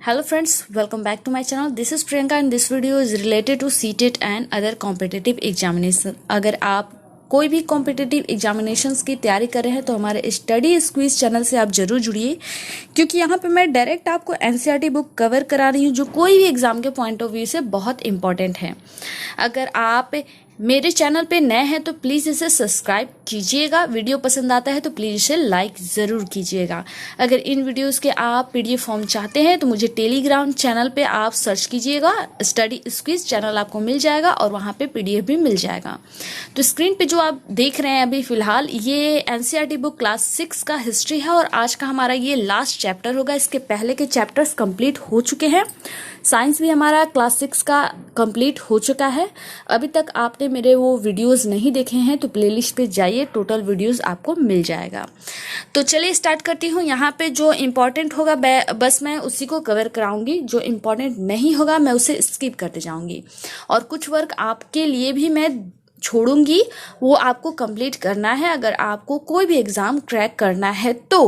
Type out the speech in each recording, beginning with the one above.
Hello friends, welcome back to my channel. This is Priyanka and this video is related to CTET and other competitive examination. अगर आप कोई भी competitive examinations की तैयारी कर रहे हैं तो हमारे स्टडी स्क्वीज चैनल से आप जरूर जुड़िए, क्योंकि यहाँ पे मैं डायरेक्ट आपको एनसीईआरटी बुक कवर करा रही हूँ जो कोई भी एग्जाम के पॉइंट ऑफ व्यू से बहुत इंपॉर्टेंट है। अगर आप मेरे चैनल पे नए हैं तो प्लीज़ इसे सब्सक्राइब कीजिएगा। वीडियो पसंद आता है तो प्लीज़ इसे लाइक ज़रूर कीजिएगा। अगर इन वीडियोस के आप पीडीएफ फॉर्म चाहते हैं तो मुझे टेलीग्राम चैनल पे आप सर्च कीजिएगा, स्टडी स्क्विज चैनल आपको मिल जाएगा और वहाँ पे पीडीएफ भी मिल जाएगा। तो स्क्रीन पे जो आप देख रहे हैं अभी फ़िलहाल ये एनसीईआरटी बुक क्लास 6 का हिस्ट्री है और आज का हमारा ये लास्ट चैप्टर होगा। इसके पहले के चैप्टर्स कंप्लीट हो चुके हैं। साइंस भी हमारा क्लास 6 का कंप्लीट हो चुका है। अभी तक आपने मेरे वो वीडियोस नहीं देखे हैं तो प्लेलिस्ट पे जाइए, टोटल वीडियोस आपको मिल जाएगा। तो चलिए स्टार्ट करती हूँ। यहाँ पे जो इम्पोर्टेंट होगा बस मैं उसी को कवर कराऊंगी, जो इम्पोर्टेंट नहीं होगा मैं उसे स्किप करते जाऊंगी और कुछ वर्क आपके लिए भी मैं छोड़ूंगी, वो आपको कंप्लीट करना है अगर आपको कोई भी एग्ज़ाम क्रैक करना है तो।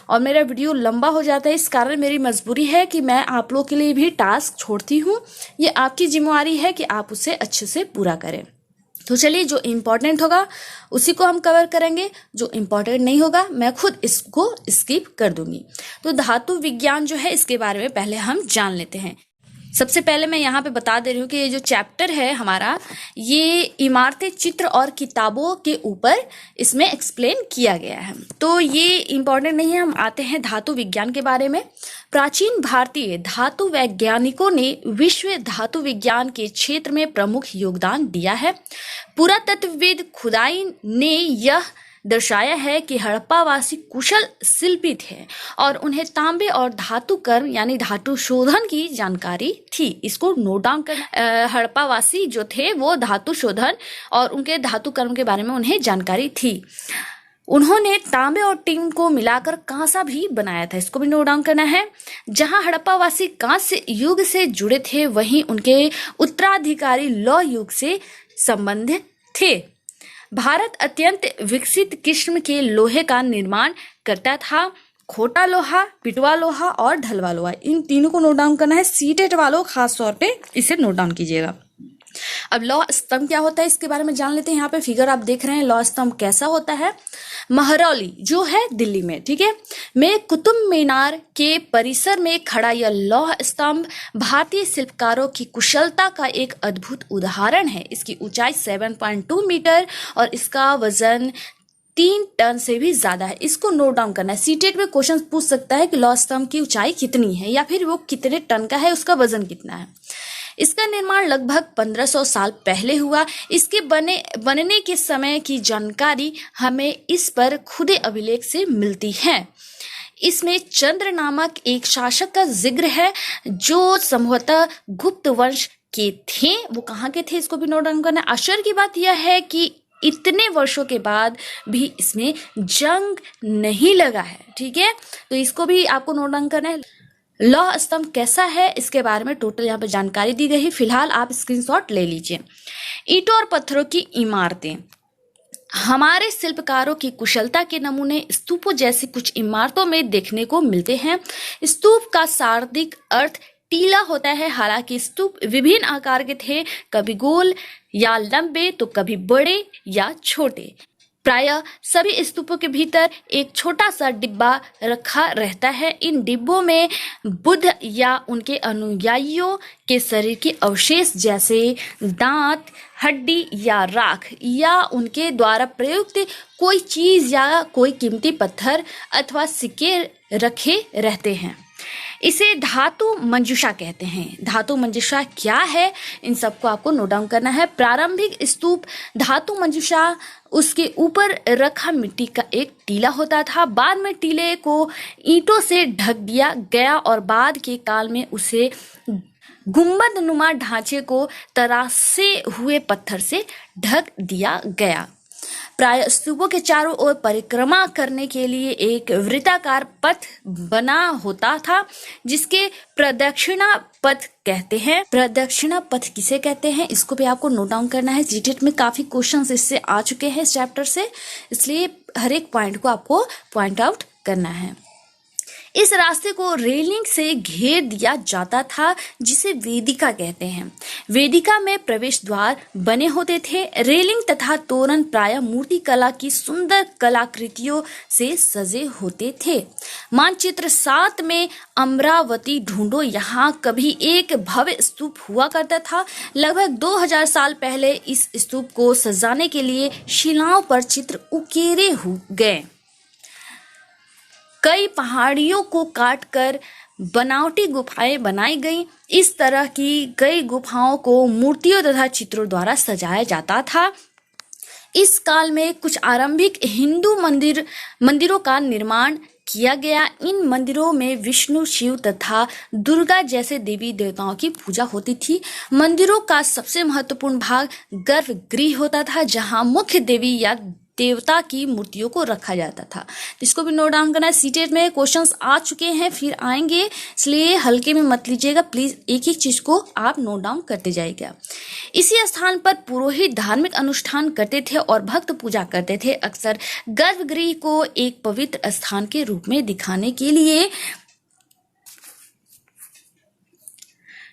और मेरा वीडियो लंबा हो जाता है, इस कारण मेरी मजबूरी है कि मैं आप लोगों के लिए भी टास्क छोड़ती हूँ। ये आपकी जिम्मेवारी है कि आप उसे अच्छे से पूरा करें। तो चलिए जो इम्पोर्टेंट होगा उसी को हम कवर करेंगे, जो इम्पोर्टेंट नहीं होगा मैं खुद इसको स्किप कर दूंगी। तो धातु विज्ञान जो है इसके बारे में पहले हम जान लेते हैं। सबसे पहले मैं यहाँ पे बता दे रही हूँ कि ये जो चैप्टर है हमारा, ये इमारतें, चित्र और किताबों के ऊपर इसमें एक्सप्लेन किया गया है। तो ये इम्पोर्टेंट नहीं है। हम आते हैं धातु विज्ञान के बारे में। प्राचीन भारतीय धातु वैज्ञानिकों ने विश्व धातु विज्ञान के क्षेत्र में प्रमुख योगदान दिया है। पुरातत्वविद खुदाई ने यह दर्शाया है कि हड़प्पावासी कुशल शिल्पी थे और उन्हें तांबे और धातु कर्म यानी धातु शोधन की जानकारी थी। इसको नोट डाउन कर। हड़प्पावासी जो थे वो धातु शोधन और उनके धातु कर्म के बारे में उन्हें जानकारी थी। उन्होंने तांबे और टीन को मिलाकर कांसा भी बनाया था, इसको भी नोट डाउन करना है। जहां हड़प्पावासी कांस्य युग से जुड़े थे वहीं उनके उत्तराधिकारी लौह युग से संबंधित थे। भारत अत्यंत विकसित किस्म के लोहे का निर्माण करता था। खोटा लोहा, पिटवा लोहा और ढलवा लोहा, इन तीनों को नोट डाउन करना है। सीटेट वालों खास तौर पे इसे नोट डाउन कीजिएगा। अब लौह स्तंभ क्या होता है इसके बारे में जान लेते हैं। यहाँ पे फिगर आप देख रहे हैं लौह स्तंभ कैसा होता है। महरौली जो है दिल्ली में, ठीक है, में कुतुब मीनार के परिसर में खड़ा यह लौह स्तंभ भारतीय शिल्पकारों की कुशलता का एक अद्भुत उदाहरण है। इसकी ऊंचाई 7.2 मीटर और इसका वजन 3 टन से भी ज्यादा है। इसको नोट डाउन करना है। सीटेट में क्वेश्चन पूछ सकता है कि लौह स्तंभ की ऊंचाई कितनी है या फिर वो कितने टन का है, उसका वजन कितना है। इसका निर्माण लगभग 1500 साल पहले हुआ। इसके बनने के समय की जानकारी हमें इस पर खुदे अभिलेख से मिलती है। इसमें चंद्र नामक एक शासक का जिक्र है जो संभवतः गुप्त वंश के थे। वो कहाँ के थे इसको भी नोट डाउन करना है। आश्चर्य की बात यह है कि इतने वर्षों के बाद भी इसमें जंग नहीं लगा है, ठीक है, तो इसको भी आपको नोट डाउन करना है। लौह स्तंभ कैसा है इसके बारे में टोटल यहाँ पे जानकारी दी गई है। फिलहाल आप स्क्रीनशॉट ले लीजिए। ईंटों और पत्थरों की इमारतें हमारे शिल्पकारों की कुशलता के नमूने स्तूपों जैसी कुछ इमारतों में देखने को मिलते हैं। स्तूप का शाब्दिक अर्थ टीला होता है। हालांकि स्तूप विभिन्न आकार के थे, कभी गोल या लंबे तो कभी बड़े या छोटे। प्रायः सभी स्तूपों के भीतर एक छोटा सा डिब्बा रखा रहता है। इन डिब्बों में बुद्ध या उनके अनुयायियों के शरीर के अवशेष जैसे दांत, हड्डी या राख या उनके द्वारा प्रयुक्त कोई चीज या कोई कीमती पत्थर अथवा सिक्के रखे रहते हैं। इसे धातु मंजूषा कहते हैं। धातु मंजूषा क्या है इन सबको आपको नोट डाउन करना है। प्रारंभिक स्तूप धातु मंजूषा उसके ऊपर रखा मिट्टी का एक टीला होता था। बाद में टीले को ईंटों से ढक दिया गया और बाद के काल में उसे गुंबद नुमा ढांचे को तरासे हुए पत्थर से ढक दिया गया। प्राय स्तूपों के चारों ओर परिक्रमा करने के लिए एक वृत्ताकार पथ बना होता था जिसके प्रदक्षिणा पथ कहते हैं। प्रदक्षिणा पथ किसे कहते हैं इसको भी आपको नोट डाउन करना है। जीटेट में काफी क्वेश्चंस इससे आ चुके हैं इस चैप्टर से, इसलिए हर एक पॉइंट को आपको पॉइंट आउट करना है। इस रास्ते को रेलिंग से घेर दिया जाता था जिसे वेदिका कहते हैं। वेदिका में प्रवेश द्वार बने होते थे। रेलिंग तथा तोरण प्रायः मूर्ति कला की सुंदर कलाकृतियों से सजे होते थे। मानचित्र 7 में अमरावती ढूंढो, यहाँ कभी एक भव्य स्तूप हुआ करता था। लगभग 2000 साल पहले इस स्तूप को सजाने के लिए शिलाओं पर चित्र उकेरे गए। कई पहाड़ियों को काटकर बनावटी गुफाएं बनाई गई। इस तरह की कई गुफाओं को मूर्तियों तथा चित्रों द्वारा सजाया जाता था। इस काल में कुछ आरंभिक हिंदू मंदिरों का निर्माण किया गया। इन मंदिरों में विष्णु, शिव तथा दुर्गा जैसे देवी देवताओं की पूजा होती थी। मंदिरों का सबसे महत्वपूर्ण भाग गर्भगृह होता था, जहां मुख्य देवी या देवता की मूर्तियों को रखा जाता था। इसको भी नोट डाउन करना है। सीटेट में क्वेश्चंस आ चुके हैं, फिर आएंगे, इसलिए हल्के में मत लीजिएगा प्लीज। एक एक चीज को आप नोट डाउन करते जाइएगा। इसी स्थान पर पुरोहित धार्मिक अनुष्ठान करते थे और भक्त पूजा करते थे। अक्सर गर्भगृह को एक पवित्र स्थान के रूप में दिखाने के लिए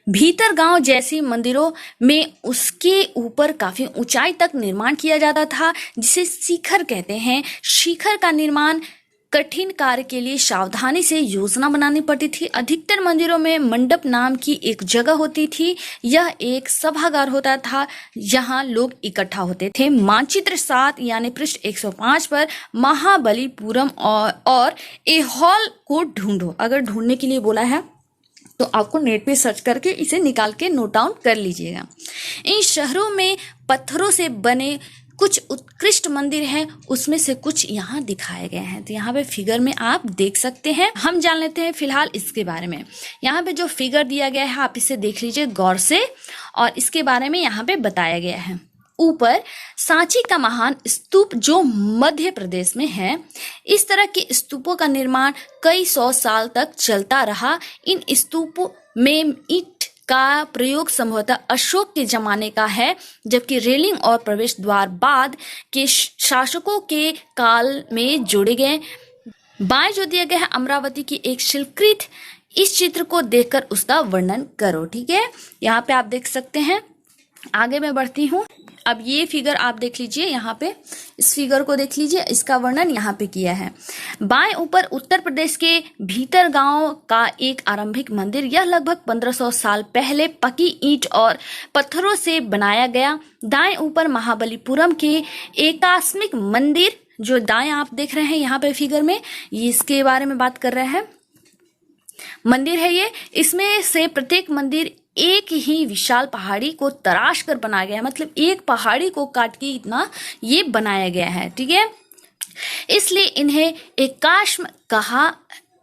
भीतर गांव जैसे मंदिरों में उसके ऊपर काफी ऊंचाई तक निर्माण किया जाता था, जिसे शिखर कहते हैं। शिखर का निर्माण कठिन कार्य के लिए सावधानी से योजना बनानी पड़ती थी। अधिकतर मंदिरों में मंडप नाम की एक जगह होती थी। यह एक सभागार होता था जहां लोग इकट्ठा होते थे। मानचित्र 7 यानी पृष्ठ 105 पर महाबलीपुरम और ऐहोल को ढूंढो। अगर ढूंढने के लिए बोला है तो आपको नेट पे सर्च करके इसे निकाल के नोट डाउन कर लीजिएगा। इन शहरों में पत्थरों से बने कुछ उत्कृष्ट मंदिर हैं, उसमें से कुछ यहाँ दिखाए गए हैं। तो यहाँ पे फिगर में आप देख सकते हैं। हम जान लेते हैं फिलहाल इसके बारे में। यहाँ पे जो फिगर दिया गया है आप इसे देख लीजिए गौर से, और इसके बारे में यहाँ पे बताया गया है। ऊपर सांची का महान स्तूप जो मध्य प्रदेश में है। इस तरह के स्तूपों का निर्माण कई 100 साल तक चलता रहा। इन स्तूपों में ईंट का प्रयोग संभवतः अशोक के जमाने का है, जबकि रेलिंग और प्रवेश द्वार बाद के शासकों के काल में जोड़े गए। बाएं जो दिया गया है अमरावती की एक शिल्पकृत, इस चित्र को देखकर उसका वर्णन करो। ठीक है, यहाँ पे आप देख सकते हैं। आगे मैं बढ़ती हूँ। अब ये फिगर आप देख लीजिए, यहाँ पे इस फिगर को देख लीजिए, इसका वर्णन यहाँ पे किया है। बाएं ऊपर उत्तर प्रदेश के भीतर गांव का एक आरंभिक मंदिर। यह लगभग 1500 साल पहले पकी ईंट और पत्थरों से बनाया गया। दाएं ऊपर महाबलीपुरम के एकास्मिक मंदिर, जो दाएं आप देख रहे हैं यहाँ पे फिगर में, ये इसके बारे में बात कर रहे हैं। मंदिर है ये, इसमें से प्रत्येक मंदिर एक ही विशाल पहाड़ी को तराश कर बनाया गया है। मतलब एक पहाड़ी को काट के इतना ये बनाया गया है। ठीक है, इसलिए इन्हें एकाश्म कहा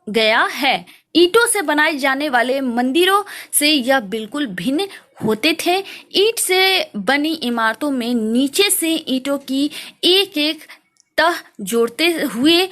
गया है। ईंटों से बनाए जाने वाले मंदिरों से यह बिल्कुल भिन्न होते थे। ईंट से बनी इमारतों में नीचे से ईंटों की एक एक तह जोड़ते हुए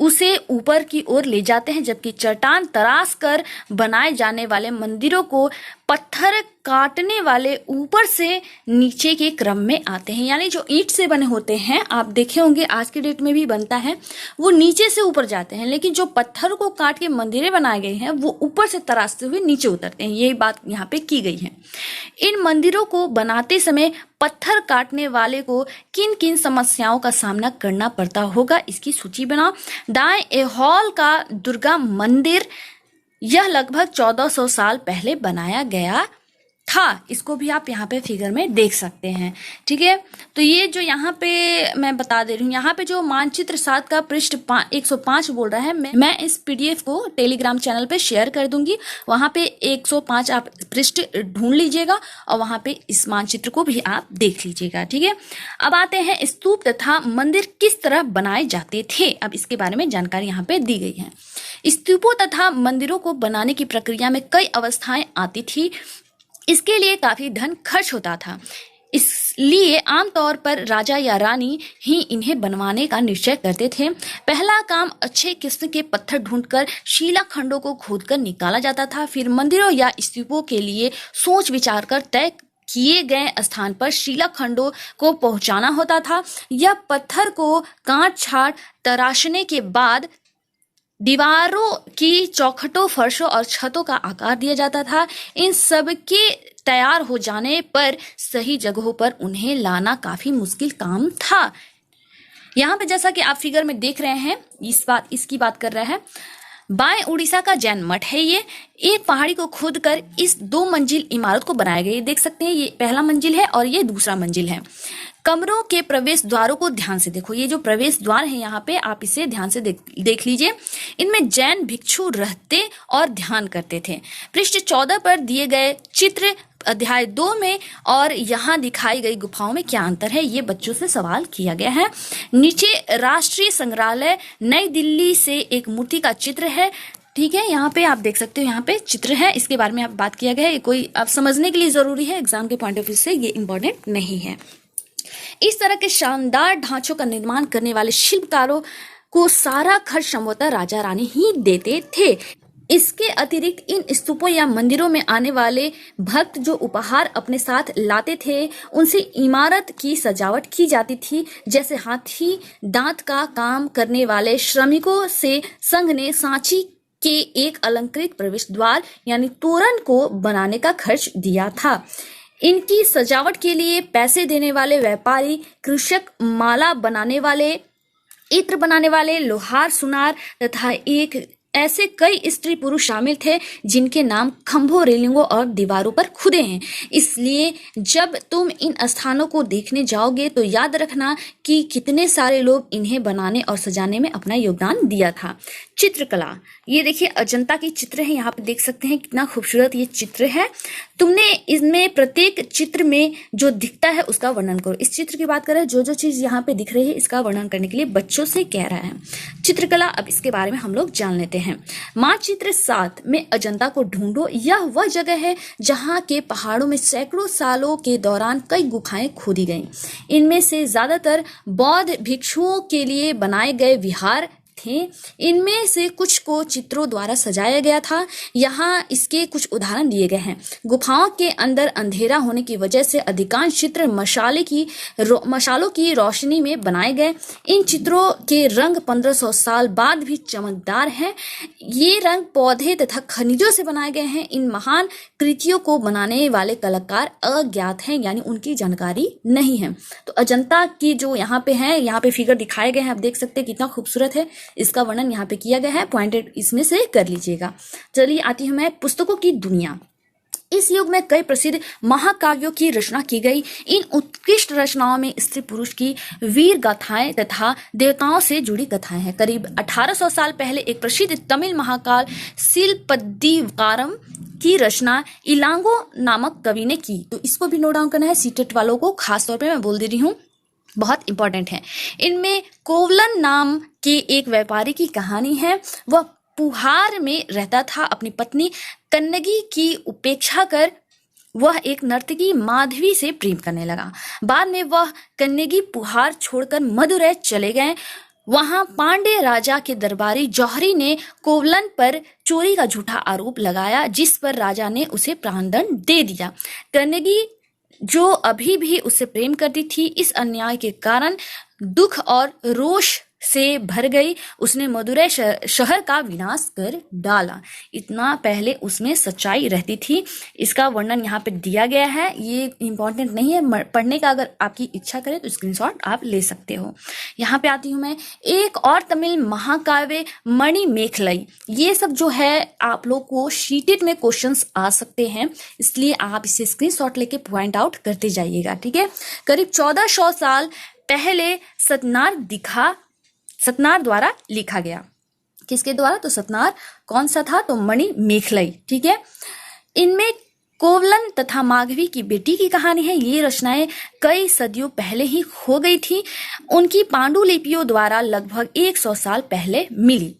उसे ऊपर की ओर ले जाते हैं, जबकि चट्टान तराश कर बनाए जाने वाले मंदिरों को पत्थर काटने वाले ऊपर से नीचे के क्रम में आते हैं। यानी जो ईंट से बने होते हैं, आप देखे होंगे आज के डेट में भी बनता है, वो नीचे से ऊपर जाते हैं, लेकिन जो पत्थर को काट के मंदिरें बनाए गए हैं वो ऊपर से तराशते हुए नीचे उतरते हैं। यही बात यहाँ पे की गई है। इन मंदिरों को बनाते समय पत्थर काटने वाले को किन किन समस्याओं का सामना करना पड़ता होगा, इसकी सूची बनाओ। दाएं ऐहोल का दुर्गा मंदिर, यह लगभग 1400 साल पहले बनाया गया था। इसको भी आप यहाँ पे फिगर में देख सकते हैं। ठीक है, तो ये जो यहाँ पे मैं बता दे रही हूँ, यहाँ पे जो मानचित्र 7 का पृष्ठ 105 बोल रहा है, मैं इस पीडीएफ को टेलीग्राम चैनल पे शेयर कर दूंगी। वहाँ पे 105 आप पृष्ठ ढूंढ लीजिएगा और वहाँ पे इस मानचित्र को भी आप देख लीजिएगा। ठीक है, अब आते हैं स्तूप तथा मंदिर किस तरह बनाए जाते थे। अब इसके बारे में जानकारी यहाँ पे दी गई है। स्तूपों तथा मंदिरों को बनाने की प्रक्रिया में कई अवस्थाएं आती थी। इसके लिए काफी धन खर्च होता था, इसलिए आमतौर पर राजा या रानी ही इन्हें बनवाने का निश्चय करते थे। पहला काम अच्छे किस्म के पत्थर ढूंढकर शिलाखंडों को खोदकर निकाला जाता था। फिर मंदिरों या स्तूपों के लिए सोच विचार कर तय किए गए स्थान पर शिलाखंडों को पहुंचाना होता था। यह पत्थर को काट छाट तराशने के बाद दीवारों की चौखटों, फर्शों और छतों का आकार दिया जाता था। इन सब के तैयार हो जाने पर सही जगहों पर उन्हें लाना काफी मुश्किल काम था। यहाँ पे जैसा कि आप फिगर में देख रहे हैं, इसकी बात कर रहा है। बाएं उड़ीसा का जैन मठ है। ये एक पहाड़ी को खोदकर इस 2 मंजिल इमारत को बनाया गया। ये देख सकते हैं, ये पहला मंजिल है और ये दूसरा मंजिल है। कमरों के प्रवेश द्वारों को ध्यान से देखो। ये जो प्रवेश द्वार है यहाँ पे, आप इसे ध्यान से देख लीजिए। इनमें जैन भिक्षु रहते और ध्यान करते थे। पृष्ठ 14 पर दिए गए चित्र अध्याय 2 में और यहाँ दिखाई गई गुफाओं में क्या अंतर है, ये बच्चों से सवाल किया गया है। नीचे राष्ट्रीय संग्रहालय नई दिल्ली से एक मूर्ति का चित्र है। ठीक है, यहाँ पे आप देख सकते हो, यहाँ पे चित्र है, इसके बारे में आप बात किया गया है। ये कोई आप समझने के लिए जरूरी है, एग्जाम के पॉइंट ऑफ व्यू से ये इंपॉर्टेंट नहीं है। इस तरह के शानदार ढांचों का निर्माण करने वाले शिल्पकारों को सारा खर्च संभवतः राजा रानी ही देते थे। इसके अतिरिक्त इन स्तूपों या मंदिरों में आने वाले भक्त जो उपहार अपने साथ लाते थे, उनसे इमारत की सजावट की जाती थी। जैसे हाथी दांत का काम करने वाले श्रमिकों से संघ ने सांची के एक अलंकृत प्रवेश द्वार यानी तोरण को बनाने का खर्च दिया था। इनकी सजावट के लिए पैसे देने वाले व्यापारी, कृषक, माला बनाने वाले, इत्र बनाने वाले, लोहार, सुनार तथा एक ऐसे कई स्त्री पुरुष शामिल थे जिनके नाम खंभों, रेलिंगों और दीवारों पर खुदे हैं। इसलिए जब तुम इन स्थानों को देखने जाओगे तो याद रखना कि कितने सारे लोग इन्हें बनाने और सजाने में अपना योगदान दिया था। चित्रकला, ये देखिए अजंता की चित्र है, यहाँ पे देख सकते हैं कितना खूबसूरत ये चित्र है। तुमने इसमें प्रत्येक चित्र में जो दिखता है उसका वर्णन करो। इस चित्र की बात करें, जो जो चीज यहाँ पे दिख रही है इसका वर्णन करने के लिए बच्चों से कह रहा है। चित्रकला, अब इसके बारे में हम लोग जान लेते हैं। मानचित्र 7 में अजंता को ढूंढो। यह वह जगह है जहाँ के पहाड़ों में सैकड़ों सालों के दौरान कई गुफाएं खोदी गईं। इनमें से ज्यादातर बौद्ध भिक्षुओं के लिए बनाए गए विहार थे। इनमें से कुछ को चित्रों द्वारा सजाया गया था। यहाँ इसके कुछ उदाहरण दिए गए हैं। गुफाओं के अंदर अंधेरा होने की वजह से अधिकांश चित्र मशालों की रोशनी में बनाए गए। इन चित्रों के रंग 1500 साल बाद भी चमकदार हैं। ये रंग पौधे तथा खनिजों से बनाए गए हैं। इन महान कृतियों को बनाने वाले कलाकार अज्ञात हैं, यानी उनकी जानकारी नहीं है। तो अजंता की जो यहाँ पे है, यहाँ पे फिगर दिखाए गए हैं, आप देख सकते हैं कितना खूबसूरत है। इसका वर्णन यहाँ पे किया गया है, पॉइंटेड इसमें से कर लीजिएगा। चलिए आती हूं मैं पुस्तकों की दुनिया। इस युग में कई प्रसिद्ध महाकाव्यों की रचना की गई। इन उत्कृष्ट रचनाओं में स्त्री पुरुष की वीर गाथाएं तथा देवताओं से जुड़ी कथाएं हैं। करीब 1800 साल पहले एक प्रसिद्ध तमिल महाकाल सिलपद्दीवारम की रचना इलांगो नामक कवि ने की। तो इसको भी नोट डाउन करना है, सीटेट वालों को खास तौर पे मैं बोल दे रही हूँ, बहुत इंपॉर्टेंट है। इनमें कोवलन नाम के एक व्यापारी की कहानी है। वह पुहार में रहता था। अपनी पत्नी कन्नगी की उपेक्षा कर वह एक नर्तकी माधवी से प्रेम करने लगा। बाद में वह कन्नगी पुहार छोड़कर मदुरै चले गए। वहां पांड्य राजा के दरबारी जौहरी ने कोवलन पर चोरी का झूठा आरोप लगाया, जिस पर राजा ने उसे प्राणदंड दे दिया। कन्नगी जो अभी भी उससे प्रेम करती थी, इस अन्याय के कारण दुख और रोष से भर गई। उसने मदुरै शहर का विनाश कर डाला। इतना पहले उसमें सच्चाई रहती थी। इसका वर्णन यहाँ पे दिया गया है। ये इंपॉर्टेंट नहीं है, पढ़ने का अगर आपकी इच्छा करे तो स्क्रीनशॉट आप ले सकते हो। यहाँ पे आती हूँ मैं, एक और तमिल महाकाव्य मणिमेखलाई। ये सब जो है आप लोग को शीटेड में क्वेश्चंस आ सकते हैं, इसलिए आप इसे स्क्रीनशॉट लेके पॉइंट आउट करते जाइएगा, ठीक है। करीब 1400 साल पहले सतनार द्वारा लिखा गया। किसके द्वारा? तो सतनार कौन सा था? तो मणिमेखलाई, ठीक है। इनमें कोवलन तथा माधवी की बेटी की कहानी है। ये रचनाएं कई सदियों पहले ही खो गई थी। उनकी पांडुलिपियों द्वारा लगभग 100 साल पहले मिली।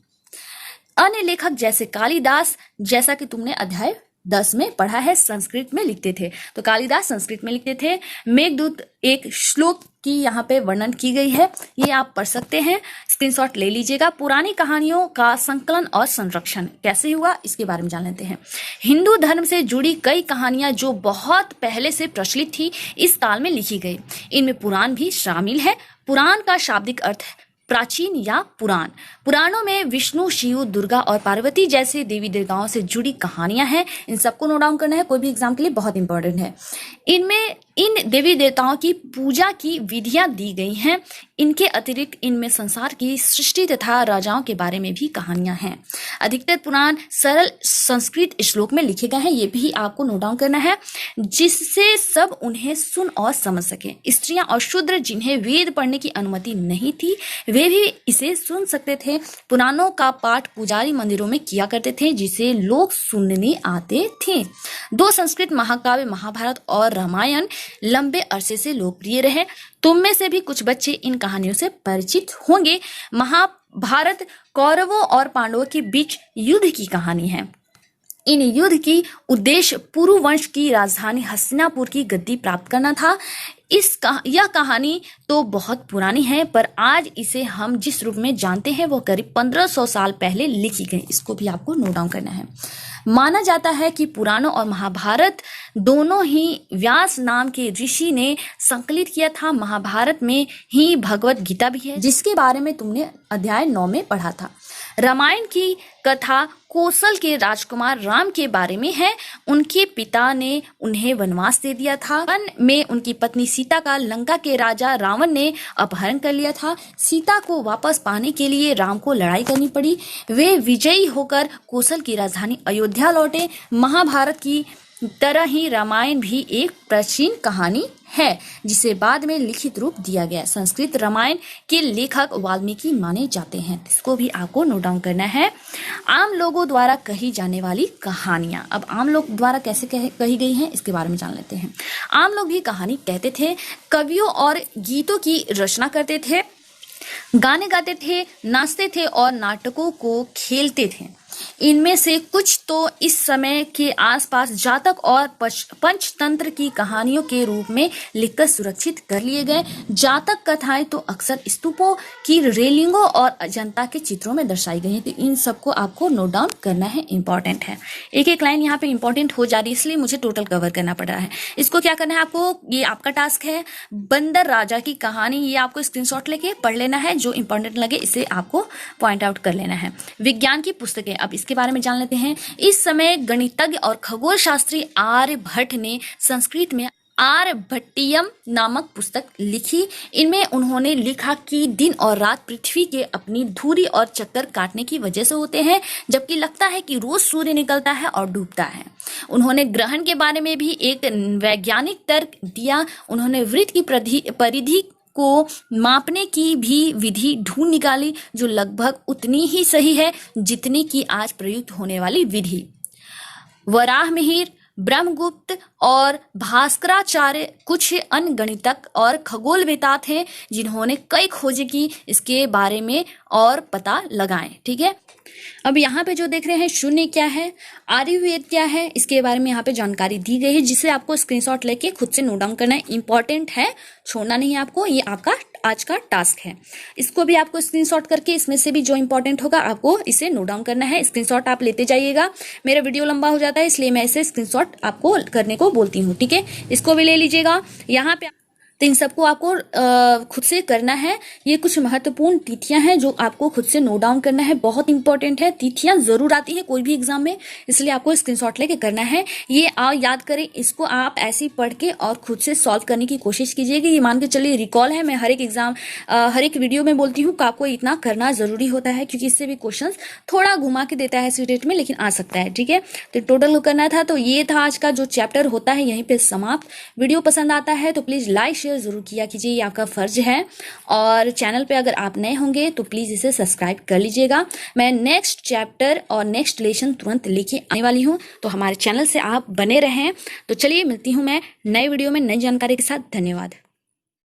अन्य लेखक जैसे कालिदास, जैसा कि तुमने अध्याय 10 में पढ़ा है, संस्कृत में लिखते थे। तो कालिदास संस्कृत में लिखते थे। मेघदूत एक श्लोक की यहाँ पे वर्णन की गई है, ये आप पढ़ सकते हैं, स्क्रीनशॉट ले लीजिएगा। पुरानी कहानियों का संकलन और संरक्षण कैसे हुआ, इसके बारे में जान लेते हैं। हिंदू धर्म से जुड़ी कई कहानियां जो बहुत पहले से प्रचलित थी, इस काल में लिखी गई। इनमें पुराण भी शामिल है। पुराण का शाब्दिक अर्थ प्राचीन या पुराण। पुराणों में विष्णु, शिव, दुर्गा और पार्वती जैसे देवी देवताओं से जुड़ी कहानियां हैं। इन सबको नोट डाउन करना है, कोई भी एग्जाम के लिए बहुत इंपॉर्टेंट है। इनमें इन देवी देवताओं की पूजा की विधियां दी गई हैं। इनके अतिरिक्त इनमें संसार की सृष्टि तथा राजाओं के बारे में भी कहानियां हैं। अधिकतर पुराण सरल संस्कृत श्लोक में लिखे गए हैं, ये भी आपको नोट डाउन करना है, जिससे सब उन्हें सुन और समझ सकें। स्त्रियां और शूद्र जिन्हें वेद पढ़ने की अनुमति नहीं थी, वे भी इसे सुन सकते थे। पुराणों का पाठ पुजारी मंदिरों में किया करते थे, जिसे लोग सुनने आते थे। दो संस्कृत महाकाव्य महाभारत और रामायण लंबे अरसे से लोकप्रिय रहे। तुम में से भी कुछ बच्चे इन कहानियों से परिचित होंगे। महाभारत कौरवों और पांडवों के बीच युद्ध की कहानी है। इन युद्ध की उद्देश्य पुरु वंश की राजधानी हस्तिनापुर की गद्दी प्राप्त करना था। यह कहानी तो बहुत पुरानी है, पर आज इसे हम जिस रूप में जानते हैं वो करीब 1500 साल पहले लिखी गई। इसको भी आपको नोट डाउन करना है। माना जाता है कि पुराणों और महाभारत दोनों ही व्यास नाम के ऋषि ने संकलित किया था। महाभारत में ही भगवत गीता भी है, जिसके बारे में तुमने अध्याय 9 में पढ़ा था। रामायण की कथा कौशल के राजकुमार राम के बारे में है। उनके पिता ने उन्हें वनवास दे दिया था। वन में उनकी पत्नी सीता का लंका के राजा रावण ने अपहरण कर लिया था। सीता को वापस पाने के लिए राम को लड़ाई करनी पड़ी। वे विजयी होकर कौशल की राजधानी अयोध्या लौटे। महाभारत की तरह ही रामायण भी एक प्राचीन कहानी है, जिसे बाद में लिखित रूप दिया गया। संस्कृत रामायण के लेखक वाल्मीकि माने जाते हैं। इसको भी आपको नोट डाउन करना है। आम लोगों द्वारा कही जाने वाली कहानियां। अब आम लोग द्वारा कैसे कही गई हैं, इसके बारे में जान लेते हैं। आम लोग भी कहानी कहते थे, कवियों और गीतों की रचना करते थे, गाने गाते थे, नाचते थे और नाटकों को खेलते थे। इनमें से कुछ तो इस समय के आसपास जातक और पंचतंत्र की कहानियों के रूप में लिखकर सुरक्षित कर लिए गए। जातक कथाएं तो अक्सर स्तूपों की रेलिंगों और अजंता के चित्रों में दर्शाई गई हैं। तो इन सबको आपको नोट डाउन करना है, इंपॉर्टेंट है। एक एक लाइन यहाँ पे इंपॉर्टेंट हो जा रही है, इसलिए मुझे टोटल कवर करना पड़ रहा है। इसको क्या करना है आपको, ये आपका टास्क है। बंदर राजा की कहानी, ये आपको स्क्रीनशॉट लेके पढ़ लेना है। जो इंपॉर्टेंट लगे इसे आपको पॉइंट आउट कर लेना है। विज्ञान की पुस्तकें, अब इसके बारे में जान लेते हैं। इस समय गणितज्ञ और खगोल शास्त्री आर्यभट्ट ने संस्कृत में आर्यभट्टियम नामक पुस्तक लिखी। इनमें उन्होंने लिखा कि दिन और रात पृथ्वी के अपनी धुरी और चक्कर काटने की वजह से होते हैं, जबकि लगता है कि रोज सूर्य निकलता है और डूबता है। उन्होंने ग्रहण के बारे में भी एक वैज्ञानिक तर्क दिया। उन्होंने वृत्त की परिधि को मापने की भी विधि ढूंढ निकाली, जो लगभग उतनी ही सही है जितनी की आज प्रयुक्त होने वाली विधि। वराहमिहिर, ब्रह्मगुप्त और भास्कराचार्य कुछ अन्य गणितज्ञ और खगोलवेता थे जिन्होंने कई खोजें की इसके बारे में और पता लगाए। ठीक है, अब यहाँ पे जो देख रहे हैं शून्य क्या है, आयुर्वेद क्या है, इसके बारे में यहाँ पे जानकारी दी गई है, जिसे आपको स्क्रीनशॉट लेके खुद से नोट डाउन करना है। इंपॉर्टेंट है, छोड़ना नहीं है आपको। ये आपका आज का टास्क है। इसको भी आपको स्क्रीनशॉट करके इसमें से भी जो इंपॉर्टेंट होगा आपको इसे नोट डाउन करना है। स्क्रीनशॉट आप लेते जाइएगा। मेरा वीडियो लंबा हो जाता है, इसलिए मैं इसे स्क्रीनशॉट आपको करने को बोलती हूँ। ठीक है, इसको भी ले लीजिएगा। यहाँ पे तो इन सबको आपको खुद से करना है। ये कुछ महत्वपूर्ण तिथियां हैं जो आपको खुद से नोट डाउन करना है, बहुत इंपॉर्टेंट है। तिथियां जरूर आती हैं कोई भी एग्जाम में, इसलिए आपको स्क्रीनशॉट लेके करना है। ये याद करें, इसको आप ऐसे ही पढ़ के और खुद से सॉल्व करने की कोशिश कीजिएगा। ये मान के चलिए रिकॉल है। मैं हर एक एग्जाम हर एक वीडियो में बोलती हूँ कि आपको इतना करना जरूरी होता है, क्योंकि इससे भी क्वेश्चन थोड़ा घुमा के देता है सीटेट में, लेकिन आ सकता है। ठीक है, तो टोटल करना था। तो ये था आज का जो चैप्टर होता है यहीं पे समाप्त। वीडियो पसंद आता है तो प्लीज लाइक शेयर जरूर किया कीजिए, ये आपका फर्ज है। और चैनल पे अगर आप नए होंगे तो प्लीज इसे सब्सक्राइब कर लीजिएगा। मैं नेक्स्ट चैप्टर और नेक्स्ट लेसन तुरंत लेके आने वाली हूँ, तो हमारे चैनल से आप बने रहें। तो चलिए, मिलती हूँ मैं नए वीडियो में नई जानकारी के साथ। धन्यवाद।